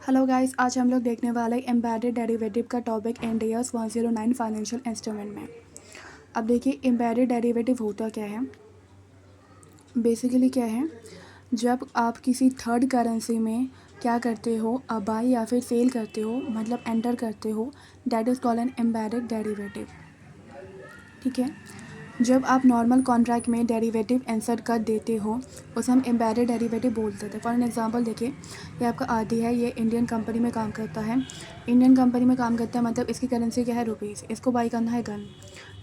Hello guys, आज हम लोग देखने वाले एम्बेडेड डेरिवेटिव का topic Ind AS 109 financial instrument में। अब देखिए एम्बेडेड डेरिवेटिव होता क्या है। बेसिकली क्या है, जब आप किसी थर्ड करेंसी में क्या करते हो, बाई या फिर सेल करते हो, मतलब एंटर करते हो, that is called an embedded derivative. ठीक है। जब आप नॉर्मल कॉन्ट्रैक्ट में डेरिवेटिव इंसर्ट कर देते हो उसे हम एम्बेडेड डेरिवेटिव बोलते थे। फॉर एन एग्जांपल देखिए, ये आपका आदि है, ये इंडियन कंपनी में काम करता है। इंडियन कंपनी में काम करता है मतलब इसकी करेंसी क्या है, रुपीज़। इसको बाई करना है गन,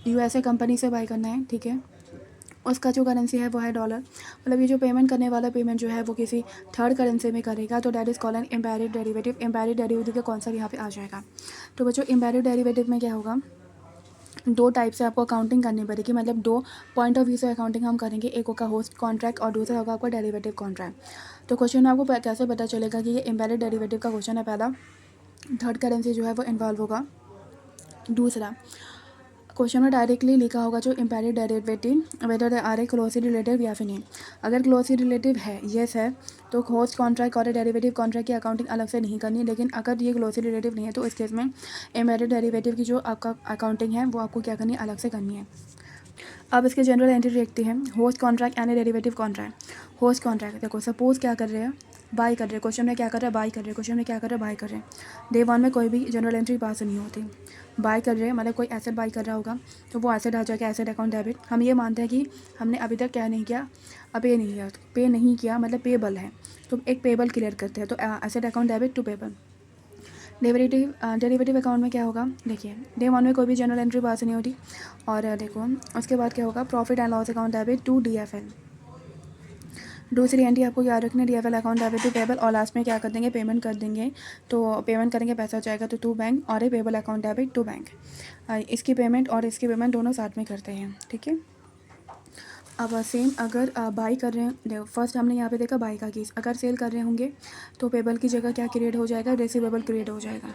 यूएसए कंपनी से बाई करना है। ठीक है। उसका जो करेंसी है वो है डॉलर। मतलब ये जो पेमेंट करने वाला पेमेंट जो है वो किसी थर्ड करेंसी में करेगा, तो that is called an embedded derivative. Embedded derivative का कॉन्सेप्ट यहाँ पे आ जाएगा। तो बच्चों, एम्बेडेड डेरिवेटिव में क्या होगा, दो टाइप से आपको अकाउंटिंग करनी पड़ेगी। मतलब दो पॉइंट ऑफ व्यू से अकाउंटिंग हम करेंगे। एक होगा होस्ट कॉन्ट्रैक्ट और दूसरा होगा आपका डेरिवेटिव कॉन्ट्रैक्ट। तो क्वेश्चन में आपको कैसे पता चलेगा कि ये एम्बेडेड डेरिवेटिव का क्वेश्चन है। पहला, थर्ड करेंसी जो है वो इन्वॉल्व होगा। दूसरा, क्वेश्चन में डायरेक्टली लिखा होगा जो embedded derivative whether they are a closely relative या फिर नहीं। अगर क्लोजली रिलेटिव है, येस है, तो होस्ट कॉन्ट्रैक्ट और डेरिवेटिव कॉन्ट्रैक्ट की अकाउंटिंग अलग से नहीं करनी है। लेकिन अगर ये क्लोजली रिलेटिव नहीं है तो इस केस में एम्बेडेड डेरिवेटिव की जो आपका अकाउंटिंग है वो आपको क्या करनी है, अलग से करनी है। अब इसके जनरल एंट्री देखते हैं। Host contract and derivative contract. Host contract देखो, सपोज क्या कर रहे हैं, बाई कर रहे हैं। क्वेश्चन में क्या कर रहे हैं, बाई कर रहे हैं। क्वेश्चन में क्या कर रहे हैं, बाई कर रहे हैं। डे वन में कोई भी जनरल एंट्री पास नहीं होती। बाई कर रहे हैं मतलब कोई एसेट बाई कर रहा होगा, तो वो एसेट आ जाएगा एसेट अकाउंट डेबिट। हम ये मानते हैं कि हमने अभी तक क्या नहीं किया, पे नहीं किया। पे नहीं किया मतलब पेबल है, तो एक पेबल क्लियर करते हैं, तो asset account debit to payable. Derivative account में क्या होगा, देखिए डे वन में कोई भी जनरल एंट्री पास नहीं होती। और देखो उसके बाद क्या होगा, profit and loss account debit to DFL. दूसरी एंट्री आपको याद रखना, DFL account debit to payable. और लास्ट में क्या कर देंगे, पेमेंट कर देंगे। तो पेमेंट करेंगे, पैसा जाएगा तो टू बैंक, और ये payable account debit to bank. इसकी पेमेंट और इसकी पेमेंट दोनों साथ में करते हैं। ठीक है। अब सेम अगर बाई कर रहे हैं, देखो फर्स्ट हमने यहाँ पे देखा बाई का केस। अगर सेल कर रहे होंगे तो पेबल की जगह क्या क्रिएट हो जाएगा, रिसीवेबल क्रिएट हो जाएगा।